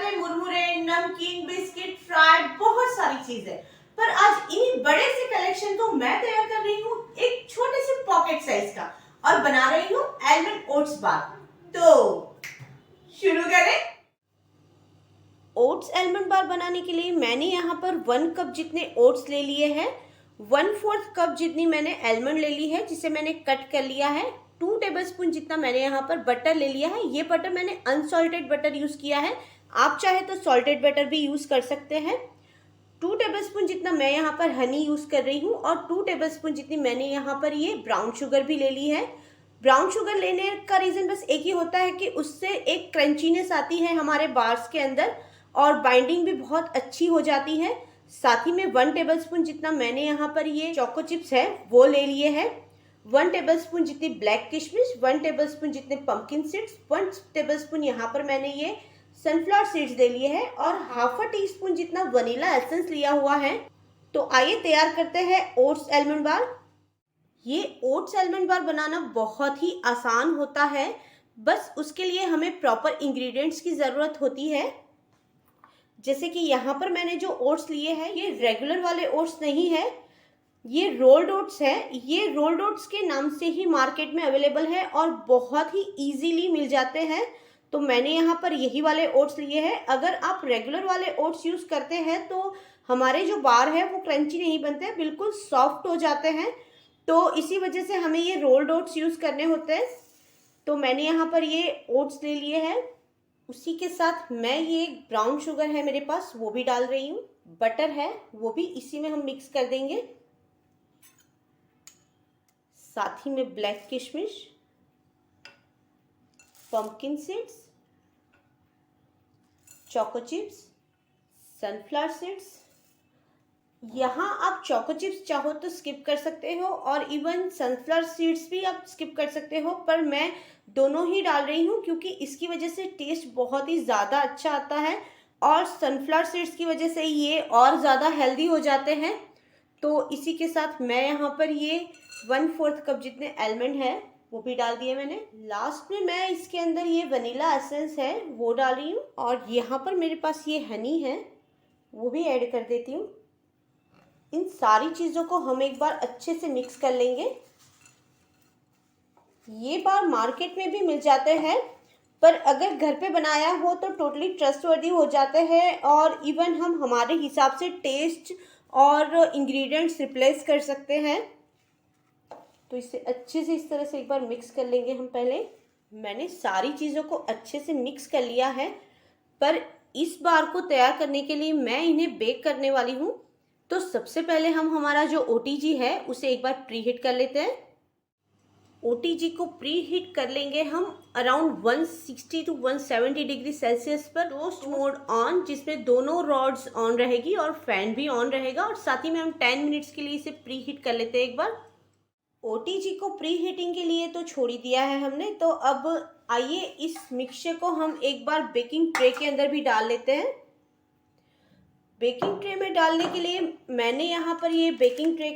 पे मुरमुरे, नमकीन, बिस्किट, फ्राइड बहुत सारी चीजें, पर आज इन्हीं बड़े से कलेक्शन को मैं तैयार कर रही हूँ एक छोटे से पॉकेट साइज का और बना रही हूँ आलमंड ओट्स बार। तो शुरू करें। ओट्स आलमंड बार बनाने के लिए मैंने यहाँ पर 1 कप जितने ओट्स ले लिए हैं, 1/4 कप जितनी मैंने आलमंड ले ली है जिसे मैंने कट कर लिया है, 2 टेबलस्पून जितना मैंने यहाँ पर बटर ले लिया है। ये बटर मैंने अनसॉल्टेड बटर यूज़ किया है, आप चाहे तो सॉल्टेड बटर भी यूज़ कर सकते हैं। 2 टेबलस्पून जितना मैं यहाँ पर हनी यूज़ कर रही हूँ और 2 टेबलस्पून जितनी मैंने यहाँ पर ये ब्राउन शुगर भी ले ली है। ब्राउन शुगर लेने का रीज़न बस एक ही होता है कि उससे एक क्रंचीनेस आती है हमारे बार्स के अंदर और बाइंडिंग भी बहुत अच्छी हो जाती है। साथ ही में 1 टेबलस्पून जितना मैंने यहाँ पर ये चोको चिप्स है वो ले लिए हैं, 1 टेबलस्पून जितनी ब्लैक किशमिश, 1 टेबलस्पून जितने पंपकिन सीड्स, 1 टेबलस्पून यहाँ पर मैंने ये सनफ्लावर सीड्स ले लिए हैं और ½ टीस्पून जितना वनीला एसेंस लिया हुआ है। तो आइए तैयार करते हैं ओट्स आलमंड बार। ये ओट्स आलमंड बार बनाना बहुत ही आसान होता है, बस उसके लिए हमें प्रॉपर इंग्रेडिएंट्स की ज़रूरत होती है। जैसे कि यहाँ पर मैंने जो ओट्स लिए हैं ये रेगुलर वाले ओट्स नहीं है, ये रोल्ड ओट्स है। ये रोल्ड ओट्स के नाम से ही मार्केट में अवेलेबल है और बहुत ही इजीली मिल जाते हैं। तो मैंने यहाँ पर यही वाले ओट्स लिए हैं। अगर आप रेगुलर वाले ओट्स यूज़ करते हैं तो हमारे जो बार है वो क्रंची नहीं बनते, बिल्कुल सॉफ्ट हो जाते हैं। तो इसी वजह से हमें ये रोल्ड ओट्स यूज़ करने होते हैं। तो मैंने यहाँ पर ये ओट्स ले लिए हैं, उसी के साथ मैं ये ब्राउन शुगर है मेरे पास वो भी डाल रही हूँ, बटर है वो भी इसी में हम मिक्स कर देंगे, साथ ही में ब्लैक किशमिश, pumpkin seeds, choco chips, sunflower seeds. यहाँ आप चोको चिप्स चाहो तो स्किप कर सकते हो और इवन सनफ्लावर सीड्स भी आप स्किप कर सकते हो, पर मैं दोनों ही डाल रही हूँ क्योंकि इसकी वजह से टेस्ट बहुत ही ज़्यादा अच्छा आता है और सनफ्लावर सीड्स की वजह से ये और ज़्यादा हेल्दी हो जाते हैं। तो इसी के साथ मैं यहाँ पर ये 1/4 कप जितने आलमंड है वो भी डाल दिए मैंने। लास्ट में मैं इसके अंदर ये वनीला एसेंस है वो डाल रही हूँ और यहाँ पर मेरे पास ये हनी है वो भी ऐड कर देती हूँ। इन सारी चीज़ों को हम एक बार अच्छे से मिक्स कर लेंगे। ये बार मार्केट में भी मिल जाते हैं, पर अगर घर पे बनाया हो तो टोटली ट्रस्टवर्दी हो जाते हैं और इवन हम हमारे हिसाब से टेस्ट और इंग्रेडिएंट्स रिप्लेस कर सकते हैं। तो इसे अच्छे से इस तरह से एक बार मिक्स कर लेंगे हम। पहले मैंने सारी चीज़ों को अच्छे से मिक्स कर लिया है, पर इस बार को तैयार करने के लिए मैं इन्हें बेक करने वाली हूँ। तो सबसे पहले हम हमारा जो ओटीजी है उसे एक बार प्री हीट कर लेते हैं। ओटीजी को प्री हीट कर लेंगे हम अराउंड 160 to 170 डिग्री सेल्सियस पर, रोस्ट मोड ऑन, जिसमें दोनों रॉड्स ऑन रहेगी और फैन भी ऑन रहेगा और साथ ही में हम 10 मिनट्स के लिए इसे प्री हीट कर लेते हैं एक बार। ओटीजी को प्री हीटिंग के लिए तो छोड़ ही दिया है हमने, तो अब आइए इस मिक्सचर को हम एक बार बेकिंग ट्रे के अंदर भी डाल लेते हैं। बेकिंग ट्रे में डालने के लिए मैंने यहाँ पर ये बेकिंग ट्रे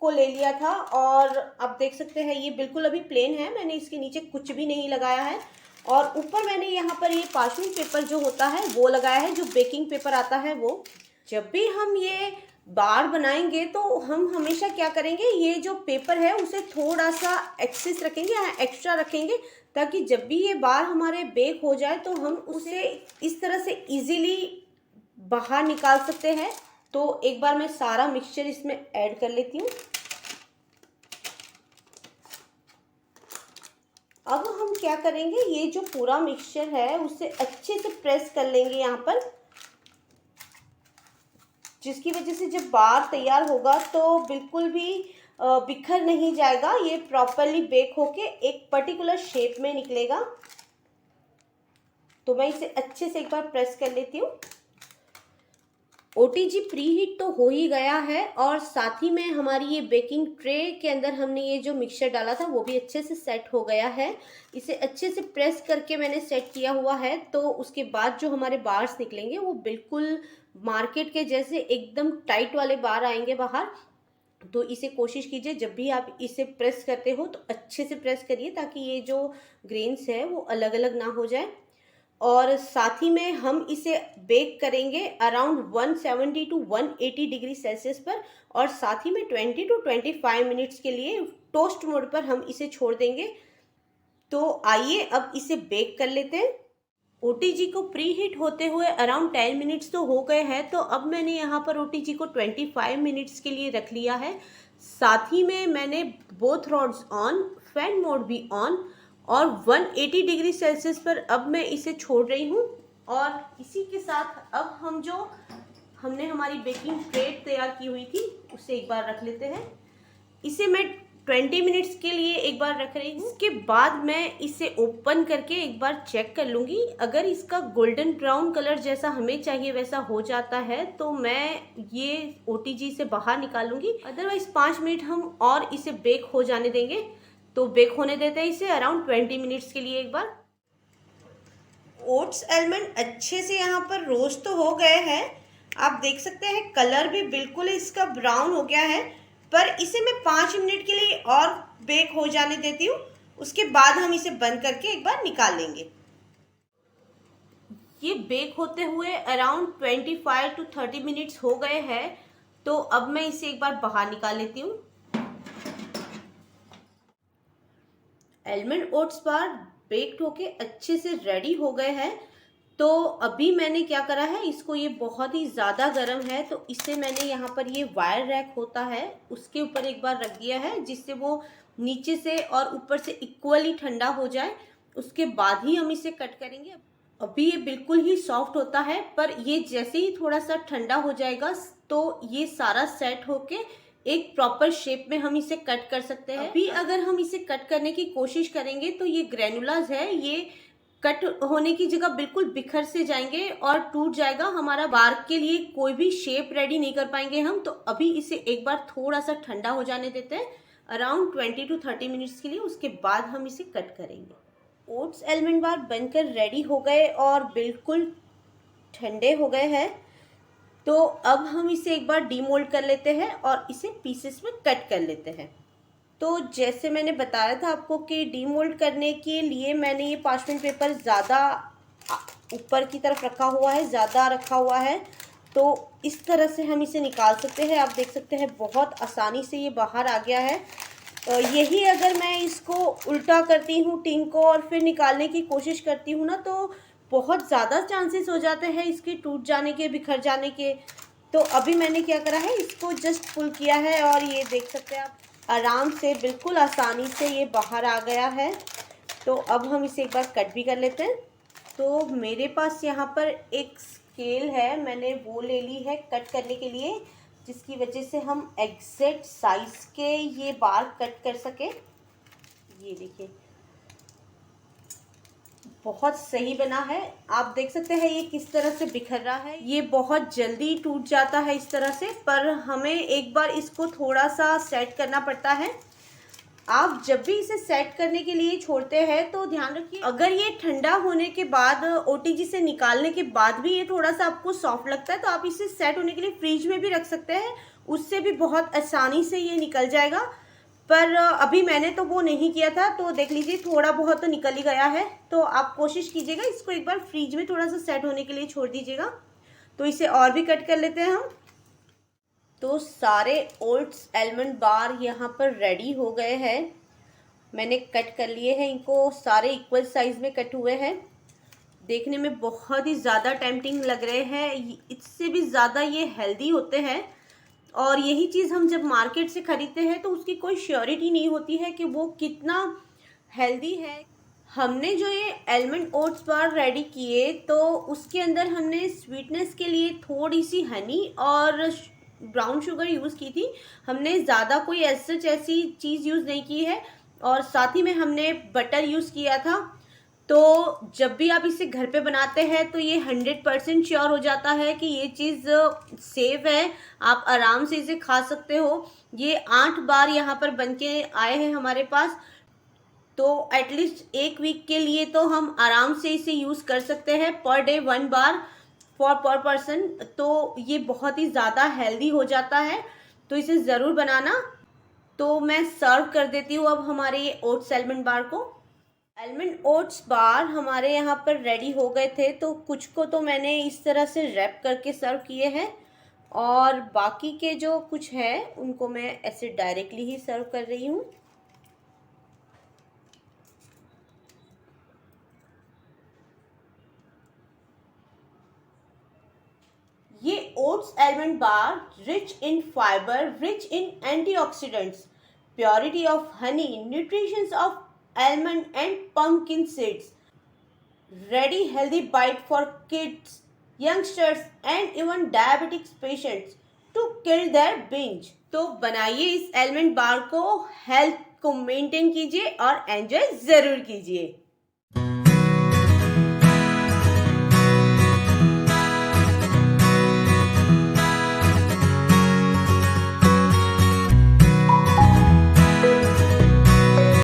को ले लिया था और आप देख सकते हैं ये बिल्कुल अभी प्लेन है, मैंने इसके नीचे कुछ भी नहीं लगाया है और ऊपर मैंने यहाँ पर ये पार्चमेंट पेपर जो होता है वो लगाया है, जो बेकिंग पेपर आता है वो। जब भी हम ये बार बनाएंगे तो हम हमेशा क्या करेंगे, ये जो पेपर है उसे थोड़ा सा एक्सेस रखेंगे या एक्स्ट्रा रखेंगे, ताकि जब भी ये बार हमारे बेक हो जाए तो हम उसे इस तरह से ईजीली बाहर निकाल सकते हैं। तो एक बार मैं सारा मिक्सचर इसमें ऐड कर लेती हूँ। अब हम क्या करेंगे, ये जो पूरा मिक्सचर है उसे अच्छे से प्रेस कर लेंगे यहाँ पर, जिसकी वजह से जब बार तैयार होगा तो बिल्कुल भी बिखर नहीं जाएगा, ये प्रॉपरली बेक होके एक पर्टिकुलर शेप में निकलेगा। तो मैं इसे अच्छे से एक बार प्रेस कर लेती हूँ। ओटीजी प्री हीट तो हो ही गया है और साथ ही में हमारी ये बेकिंग ट्रे के अंदर हमने ये जो मिक्सचर डाला था वो भी अच्छे से सेट हो गया है। इसे अच्छे से प्रेस करके मैंने सेट किया हुआ है, तो उसके बाद जो हमारे बार्स निकलेंगे वो बिल्कुल मार्केट के जैसे एकदम टाइट वाले बार आएंगे बाहर। तो इसे कोशिश कीजिए जब भी आप इसे प्रेस करते हो तो अच्छे से प्रेस करिए ताकि ये जो ग्रेन्स है वो अलग अलग ना हो जाए। और साथ ही में हम इसे बेक करेंगे अराउंड 170 टू 180 डिग्री सेल्सियस पर, और साथ ही में 20 टू 25 मिनट्स के लिए टोस्ट मोड पर हम इसे छोड़ देंगे। तो आइए अब इसे बेक कर लेते हैं। ओटीजी को प्री हीट होते हुए अराउंड 10 मिनट्स तो हो गए हैं, तो अब मैंने यहाँ पर ओटीजी को 25 मिनट्स के लिए रख लिया है। साथ ही में मैंने both rods on, fan mode भी ऑन, और 180 डिग्री सेल्सियस पर अब मैं इसे छोड़ रही हूँ। और इसी के साथ अब हम जो हमने हमारी बेकिंग ट्रे तैयार की हुई थी उसे एक बार रख लेते हैं। इसे मैं 20 मिनट्स के लिए एक बार रख रही हूँ। इसके बाद मैं इसे ओपन करके एक बार चेक कर लूँगी। अगर इसका गोल्डन ब्राउन कलर जैसा हमें चाहिए वैसा हो जाता है तो मैं ये ओटीजी से बाहर निकालूंगी, अदरवाइज 5 मिनट हम और इसे बेक हो जाने देंगे। तो बेक होने देते हैं इसे अराउंड 20 मिनट्स के लिए एक बार। ओट्स आलमंड अच्छे से यहाँ पर रोस्ट तो हो गए हैं, आप देख सकते हैं कलर भी बिल्कुल इसका ब्राउन हो गया है, पर इसे मैं 5 मिनट के लिए और बेक हो जाने देती हूँ। उसके बाद हम इसे बंद करके एक बार निकाल लेंगे। ये बेक होते हुए अराउंड 25 टू 30 मिनट्स हो गए हैं, तो अब मैं इसे एक बार बाहर निकाल लेती हूँ। आलमंड ओट्स बार बेक्ड होके अच्छे से रेडी हो गए हैं। तो अभी मैंने क्या करा है, इसको, ये बहुत ही ज़्यादा गर्म है तो इसे मैंने यहाँ पर ये वायर रैक होता है उसके ऊपर एक बार रख दिया है, जिससे वो नीचे से और ऊपर से इक्वली ठंडा हो जाए। उसके बाद ही हम इसे कट करेंगे। अभी ये बिल्कुल ही सॉफ्ट होता है, पर ये जैसे ही थोड़ा सा ठंडा हो जाएगा तो ये सारा सेट होके एक प्रॉपर शेप में हम इसे कट कर सकते हैं। अभी अगर हम इसे कट करने की कोशिश करेंगे तो ये ग्रेनुलास है, ये कट होने की जगह बिल्कुल बिखर से जाएंगे और टूट जाएगा। हमारा बार के लिए कोई भी शेप रेडी नहीं कर पाएंगे हम। तो अभी इसे एक बार थोड़ा सा ठंडा हो जाने देते हैं अराउंड 20 टू 30 मिनट्स के लिए, उसके बाद हम इसे कट करेंगे। ओट्स आलमंड बार बनकर रेडी हो गए और बिल्कुल ठंडे हो गए हैं। तो अब हम इसे एक बार डीमोल्ड कर लेते हैं और इसे पीसेस में कट कर लेते हैं। तो जैसे मैंने बताया था आपको कि डीमोल्ड करने के लिए मैंने ये पार्चमेंट पेपर ज़्यादा ऊपर की तरफ रखा हुआ है, ज़्यादा रखा हुआ है, तो इस तरह से हम इसे निकाल सकते हैं। आप देख सकते हैं बहुत आसानी से ये बाहर आ गया है। यही अगर मैं इसको उल्टा करती हूँ टिन को और फिर निकालने की कोशिश करती हूँ ना, तो बहुत ज़्यादा चांसेस हो जाते हैं इसके टूट जाने के, बिखर जाने के। तो अभी मैंने क्या करा है, इसको जस्ट पुल किया है और ये देख सकते हैं आप आराम से, बिल्कुल आसानी से ये बाहर आ गया है। तो अब हम इसे एक बार कट भी कर लेते हैं। तो मेरे पास यहाँ पर एक स्केल है, मैंने वो ले ली है कट करने के लिए, जिसकी वजह से हम एग्जैक्ट साइज़ के ये बार कट कर सके। ये देखिए बहुत सही बना है, आप देख सकते हैं ये किस तरह से बिखर रहा है। ये बहुत जल्दी टूट जाता है इस तरह से, पर हमें एक बार इसको थोड़ा सा सेट करना पड़ता है। आप जब भी इसे सेट करने के लिए छोड़ते हैं तो ध्यान रखिए, अगर ये ठंडा होने के बाद ओटीजी से निकालने के बाद भी ये थोड़ा सा आपको सॉफ्ट लगता है तो आप इसे सेट होने के लिए फ्रिज में भी रख सकते हैं, उससे भी बहुत आसानी से ये निकल जाएगा। पर अभी मैंने तो वो नहीं किया था, तो देख लीजिए थोड़ा बहुत तो निकल ही गया है। तो आप कोशिश कीजिएगा इसको एक बार फ्रिज में थोड़ा सा सेट होने के लिए छोड़ दीजिएगा। तो इसे और भी कट कर लेते हैं हम। तो सारे ओट्स आलमंड बार यहाँ पर रेडी हो गए हैं, मैंने कट कर लिए हैं इनको, सारे इक्वल साइज़ में कट हुए हैं। देखने में बहुत ही ज़्यादा टेम्पटिंग लग रहे हैं, इससे भी ज़्यादा ये हेल्दी होते हैं। और यही चीज़ हम जब मार्केट से ख़रीदते हैं तो उसकी कोई श्योरिटी नहीं होती है कि वो कितना हेल्दी है। हमने जो ये आलमंड ओट्स बार रेडी किए तो उसके अंदर हमने स्वीटनेस के लिए थोड़ी सी हनी और ब्राउन शुगर यूज़ की थी। हमने ज़्यादा कोई ऐसी चीज़ यूज़ नहीं की है, और साथ ही में हमने बटर यूज़ किया था। तो जब भी आप इसे घर पे बनाते हैं तो ये 100% श्योर हो जाता है कि ये चीज़ सेफ है, आप आराम से इसे खा सकते हो। ये 8 बार यहाँ पर बन के आए हैं हमारे पास, तो एटलीस्ट एक वीक के लिए तो हम आराम से इसे यूज़ कर सकते हैं, पर डे 1 बार फॉर पर पर्सन। तो ये बहुत ही ज़्यादा हेल्दी हो जाता है, तो इसे ज़रूर बनाना। तो मैं सर्व कर देती हूँ अब हमारे ये ओट्स आलमंड बार को। आलमंड ओट्स बार हमारे यहाँ पर रेडी हो गए थे, तो कुछ को तो मैंने इस तरह से रैप करके सर्व किए हैं और बाकी के जो कुछ है उनको मैं ऐसे डायरेक्टली ही सर्व कर रही हूँ। ये oats almond bar rich in fibre, rich in antioxidants, purity of honey, nutritions of almond and pumpkin seeds, ready healthy bite for kids, youngsters and even diabetic patients to kill their binge। तो बनाइए इस almond बार को, health को maintain कीजिए और enjoy जरूर कीजिए।